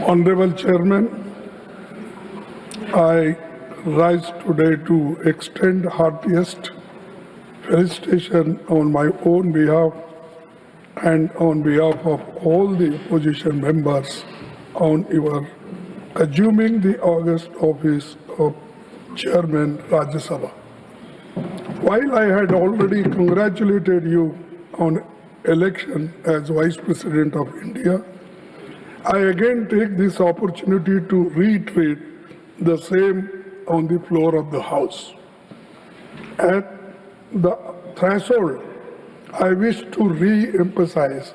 Honorable Chairman, I rise today to extend heartiest felicitation on my own behalf and on behalf of all the opposition members on your assuming the august office of Chairman Rajya Sabha. While I had already congratulated you on election as Vice President of India, I again take this opportunity to reiterate the same on the floor of the House. At the threshold, I wish to re-emphasize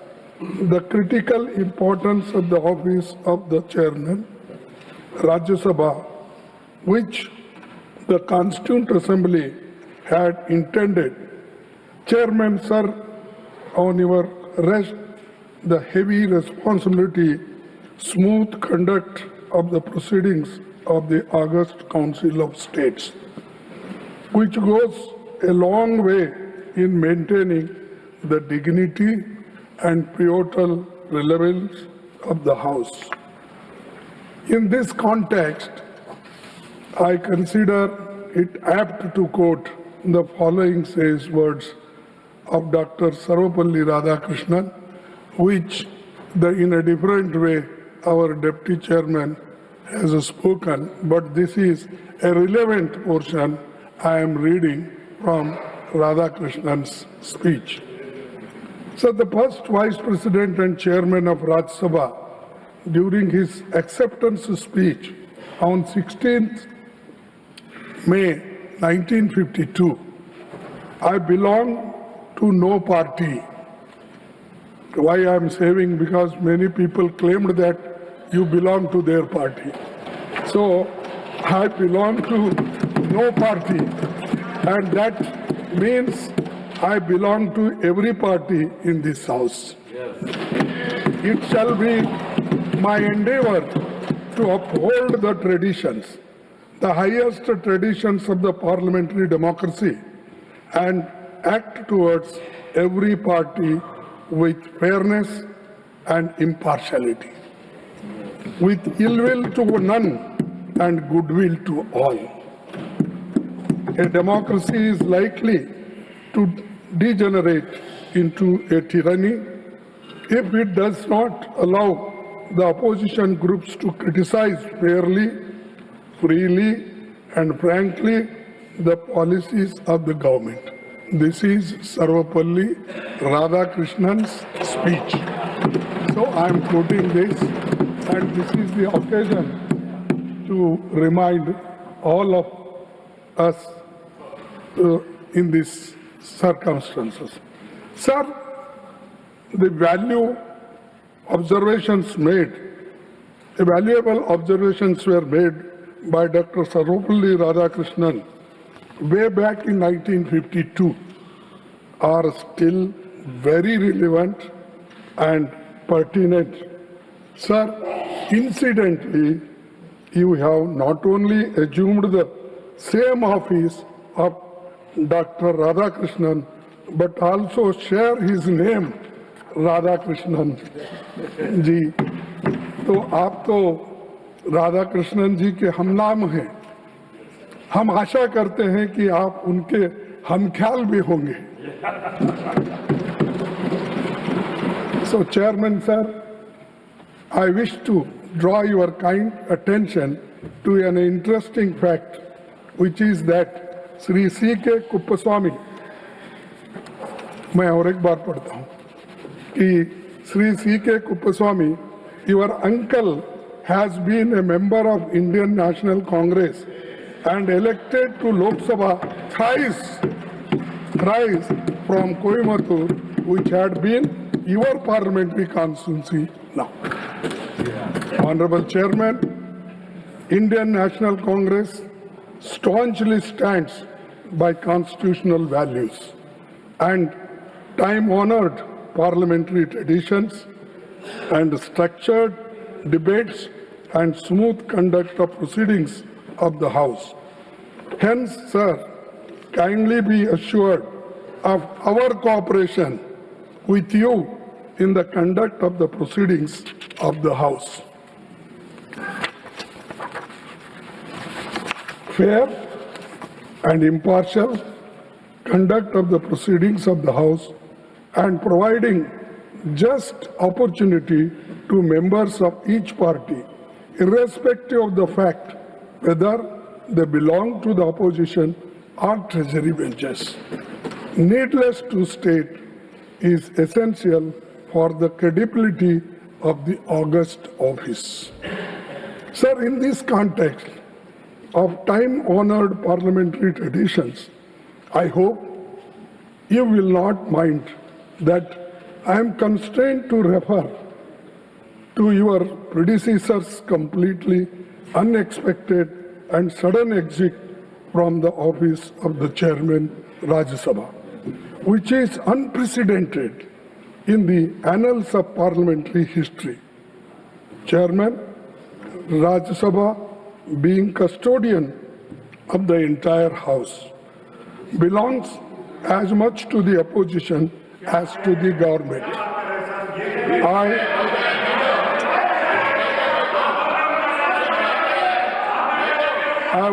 the critical importance of the office of the Chairman, Rajya Sabha, which the Constituent Assembly had intended. Chairman, sir, on your rest the heavy responsibility, smooth conduct of the proceedings of the August Council of States, which goes a long way in maintaining the dignity and pivotal relevance of the House. In this context, I consider it apt to quote the following sage words of Dr. Sarvepalli Radhakrishnan, which in a different way our Deputy Chairman has spoken, but this is a relevant portion I am reading from Radhakrishnan's speech. So the first Vice President and Chairman of Rajya Sabha, during his acceptance speech on 16th May 1952, I belong to no party. Why I am saying? Because many people claimed that you belong to their party. So I belong to no party, and that means I belong to every party in this House. Yes. It shall be my endeavor to uphold the traditions, the highest traditions of the parliamentary democracy, and act towards every party with fairness and impartiality, with ill will to none and goodwill to all. A democracy is likely to degenerate into a tyranny if it does not allow the opposition groups to criticize fairly, freely, and frankly the policies of the government. This is Sarvepalli Radhakrishnan's speech. So I am quoting this, and this is the occasion to remind all of us in these circumstances. Sir, the valuable observations were made by Dr. Sarvepalli Radhakrishnan way back in 1952 are still very relevant and pertinent. Sir, incidentally, you have not only assumed the same office of Dr. Radhakrishnan, but also share his name, Radhakrishnan जी. तो आप तो राधाकृष्णन जी के हमनाम हैं. हम आशा करते हैं कि आप उनके हमख्याल भी होंगे. So, Chairman, sir, I wish to draw your kind attention to an interesting fact, which is that Sri C.K. Kuppaswamy, मैं और एक बार पढ़ता हूँ कि Sri C.K. Kuppaswamy, your uncle has been a member of Indian National Congress and elected to Lok Sabha thrice from Coimbatore, which had been your parliamentary constituency now. Honorable Chairman, Indian National Congress staunchly stands by constitutional values and time-honored parliamentary traditions and structured debates and smooth conduct of proceedings of the House. Hence, sir, kindly be assured of our cooperation with you in the conduct of the proceedings of the House. fair and impartial conduct of the proceedings of the House and providing just opportunity to members of each party, irrespective of the fact whether they belong to the opposition or treasury benches. Needless to state, is essential for the credibility of the august office. Sir, in this context of time-honored parliamentary traditions, I hope you will not mind that I am constrained to refer to your predecessor's completely unexpected and sudden exit from the office of the chairman Rajya Sabha, which is unprecedented in the annals of parliamentary history. Chairman Rajya Sabha, being custodian of the entire House, belongs as much to the opposition as to the government. I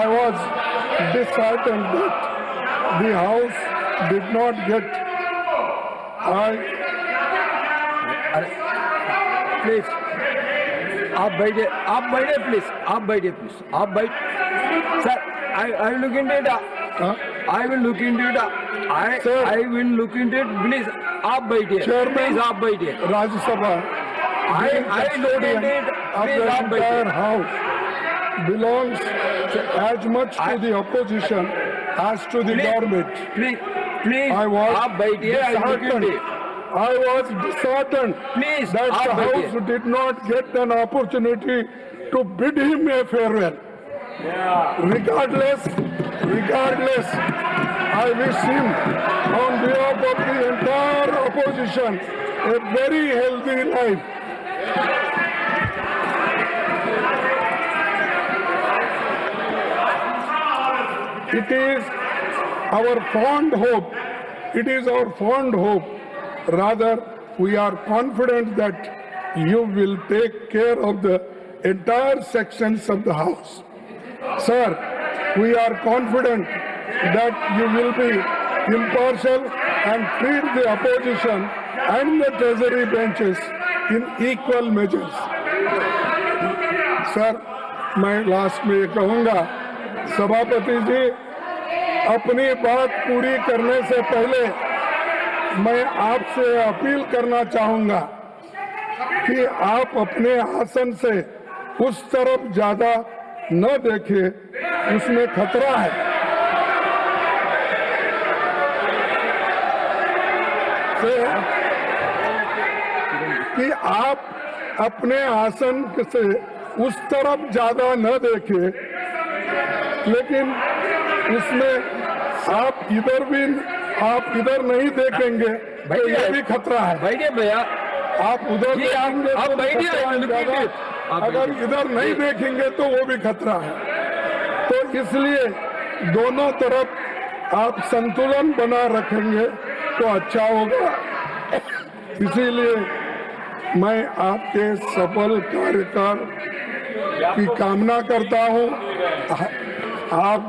was disheartened that the House did not get. Please आप बैठिए please आप बैठिए sir I will look into it. I will look into it. I will look into it. Please आप बैठिए please आप बैठिए Rajya Sabha, I look into it. of Please the आप बैठिए entire House belongs as much to the opposition as to the government. Please I was आप बैठिए I look into it. I was disheartened Please, that the आप बैठिए। House did not get an opportunity to bid him a farewell. Regardless, I wish him, on behalf of the entire opposition, a very healthy life. It is our fond hope, rather we are confident that you will take care of the entire sections of the House. Sir, we are confident that you will be impartial and treat the opposition and the treasury benches in equal measures. Sir, मैं last में ये कहूँगा, सभापति जी, अपनी बात पूरी करने से पहले मैं आपसे अपील करना चाहूँगा कि आप अपने आसन से उस तरफ ज्यादा न देखें, उसमें खतरा है। कि आप अपने आसन से उस तरफ ज्यादा न देखें, लेकिन उसमें आप इधर नहीं देखेंगे तो ये भी खतरा है। बैठिए भैया आप उधर देखेंगे आप तो बैठिए खतरा है ज्यादा, अगर इधर नहीं देखेंगे तो वो भी खतरा है। तो इसलिए दोनों तरफ आप संतुलन बना रखेंगे तो अच्छा होगा। इसीलिए मैं आपके सफल कार्यकाल की कामना करता हूं। आप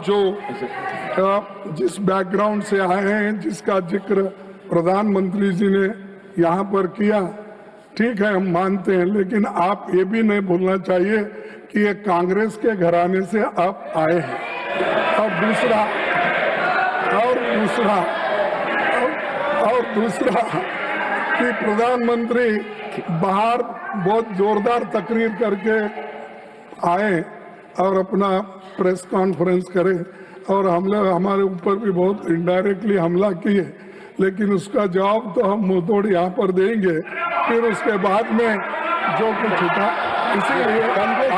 जिस बैकग्राउंड से आए हैं, जिसका जिक्र प्रधानमंत्री जी ने यहाँ पर किया, ठीक है, हम मानते हैं, लेकिन आप ये भी नहीं भूलना चाहिए कि ये कांग्रेस के घराने से आप आए हैं। और दूसरा कि प्रधानमंत्री बाहर बहुत जोरदार तकरीर करके आए और अपना प्रेस कॉन्फ्रेंस करे और हमारे ऊपर भी बहुत इनडायरेक्टली हमला किए, लेकिन उसका जवाब तो हम मुंहतोड़ यहाँ पर देंगे फिर उसके बाद में जो कुछ था। इसीलिए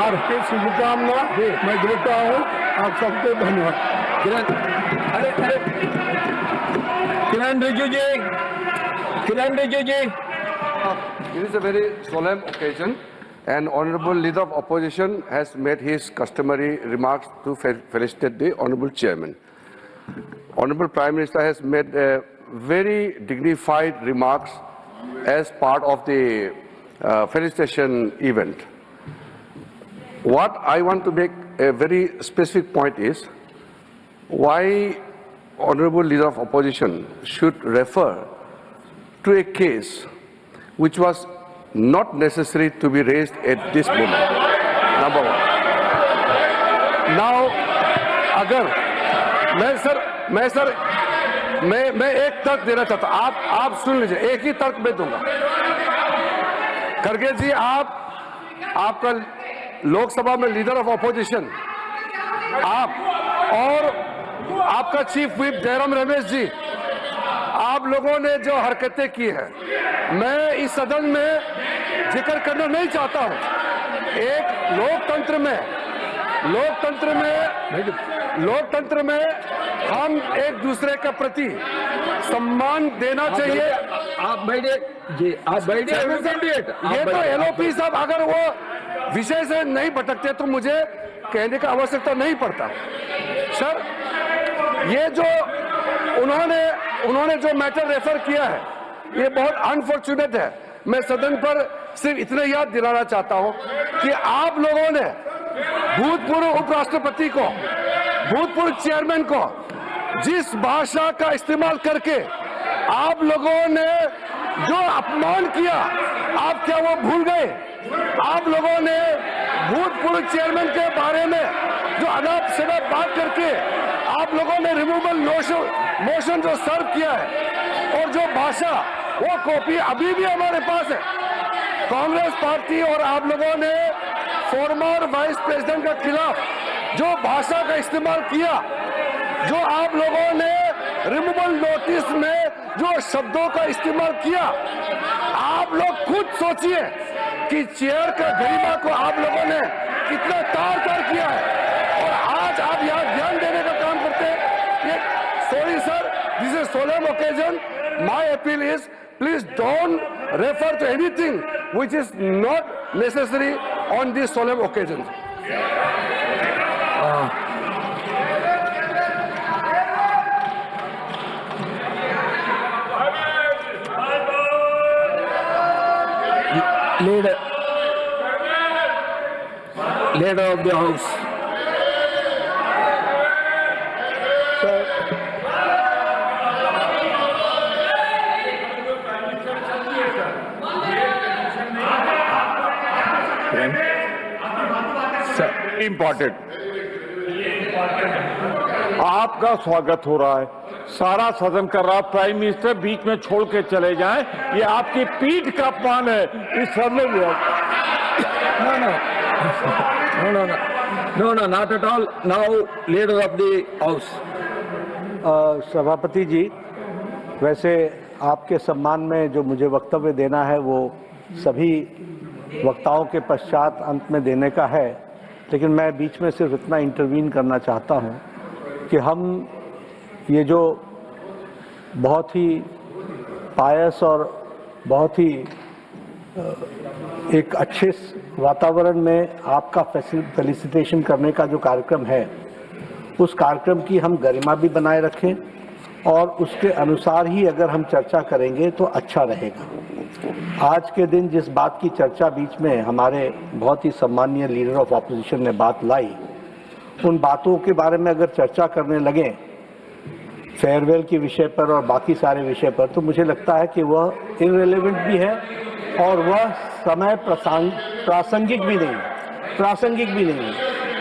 आपकी शुभकामना मैं देता हूँ। आप सबको धन्यवाद। किरण रिजिजू जी। It is a very solemn occasion, and Honorable Leader of Opposition has made his customary remarks to felicitate the Honorable Chairman. Honorable Prime Minister has made very dignified remarks as part of the felicitation event. What I want to make a very specific point is why Honorable Leader of Opposition should refer to a case which was not necessary to be raised at this moment. Number one. Now, अगर मैं एक तर्क देना चाहता हूं, आप सुन लीजिए, एक ही तर्क मैं दूंगा। खड़गे जी, आपका लोकसभा में लीडर ऑफ ऑपोजिशन, आप और आपका चीफ व्हिप जयराम रमेश जी, आप लोगों ने जो हरकतें की हैं, मैं इस सदन में जिक्र करना नहीं चाहता हूं। एक लोकतंत्र में हम एक दूसरे के प्रति सम्मान देना चाहिए। आप बैठे जी, आप बैठे। ये तो एलओपी साहब अगर वो विषय से नहीं भटकते तो मुझे कहने का आवश्यकता नहीं पड़ता। सर, ये जो उन्होंने जो मैटर रेफर किया है, ये बहुत अनफॉर्चुनेट है। मैं सदन पर सिर्फ इतने याद दिलाना चाहता हूं कि आप लोगों ने भूतपूर्व उपराष्ट्रपति को, भूतपूर्व चेयरमैन को जिस भाषा का इस्तेमाल करके आप लोगों ने जो अपमान किया, आप क्या वो भूल गए? आप लोगों ने भूतपूर्व चेयरमैन के बारे में जो अनाप शनाप बात करके आप लोगों ने रिमूवल मोशन जो सर्व किया है, और जो भाषा, वो कॉपी अभी भी हमारे पास है। कांग्रेस पार्टी और आप लोगों ने फॉर्मर वाइस प्रेसिडेंट के खिलाफ जो भाषा का इस्तेमाल किया, जो आप लोगों ने रिमूवल नोटिस में जो शब्दों का इस्तेमाल किया, आप लोग खुद सोचिए कि चेयर का गरिमा को आप लोगों ने कितना तार किया है, और आज आप यहाँ ध्यान देने का काम करते हैं। Sorry sir, this is solemn occasion. My appeal is please don't refer to anything which is not necessary on this solemn occasion. Leader of the House. Important, आपका स्वागत हो रहा है, सारा सदन कर रहा है, प्राइम मिनिस्टर बीच में छोड़ के चले जाएं, ये आपकी पीठ का अपमान है इस सदन में। No, not at all. Now, leader of the house. सभापति जी, वैसे आपके सम्मान में जो मुझे वक्तव्य देना है वो सभी वक्ताओं के पश्चात अंत में देने का है, लेकिन मैं बीच में सिर्फ इतना इंटरवीन करना चाहता हूं कि हम ये जो बहुत ही पायस और बहुत ही एक अच्छे वातावरण में आपका फेलिसिटेशन करने का जो कार्यक्रम है, उस कार्यक्रम की हम गरिमा भी बनाए रखें और उसके अनुसार ही अगर हम चर्चा करेंगे तो अच्छा रहेगा। आज के दिन जिस बात की चर्चा बीच में हमारे बहुत ही सम्मानीय लीडर ऑफ ऑपोजिशन ने बात लाई, उन बातों के बारे में अगर चर्चा करने लगे फेयरवेल के विषय पर और बाकी सारे विषय पर, तो मुझे लगता है कि वह इररिलेवेंट भी है और वह समय प्रासंगिक भी नहीं।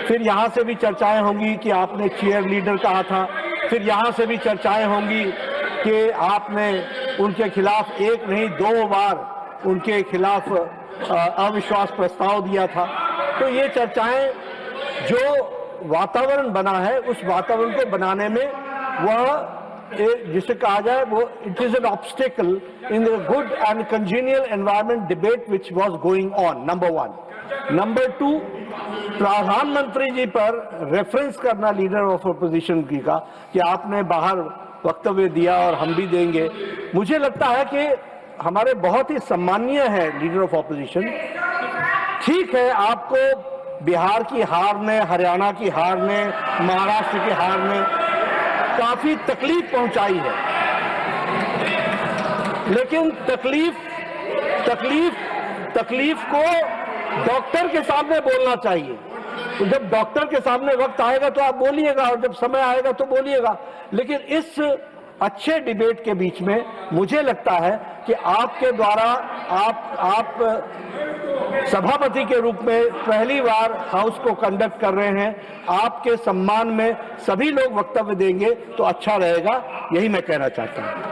फिर यहाँ से भी चर्चाएं होंगी कि आपने चीयर लीडर कहा था, फिर यहाँ से भी चर्चाएं होंगी कि आपने उनके खिलाफ एक नहीं 2 बार उनके खिलाफ अविश्वास प्रस्ताव दिया था। तो ये चर्चाएं, जो वातावरण बना है उस वातावरण को बनाने में वह जिसे कहा जाए वो it is an obstacle in the good and congenial environment debate which was going on, number 1। Number 2, प्रधानमंत्री जी पर रेफरेंस करना लीडर ऑफ अपोजिशन की का कि आपने बाहर वक्तव्य दिया और हम भी देंगे। मुझे लगता है कि हमारे बहुत ही सम्मानीय है लीडर ऑफ ऑपोजिशन। ठीक है, आपको बिहार की हार ने, हरियाणा की हार ने, महाराष्ट्र की हार ने काफी तकलीफ पहुंचाई है, लेकिन तकलीफ को डॉक्टर के सामने बोलना चाहिए। तो जब डॉक्टर के सामने वक्त आएगा तो आप बोलिएगा, और जब समय आएगा तो बोलिएगा। लेकिन इस अच्छे डिबेट के बीच में मुझे लगता है कि आपके द्वारा आप सभापति के रूप में पहली बार हाउस को कंडक्ट कर रहे हैं, आपके सम्मान में सभी लोग वक्तव्य देंगे तो अच्छा रहेगा, यही मैं कहना चाहता हूं।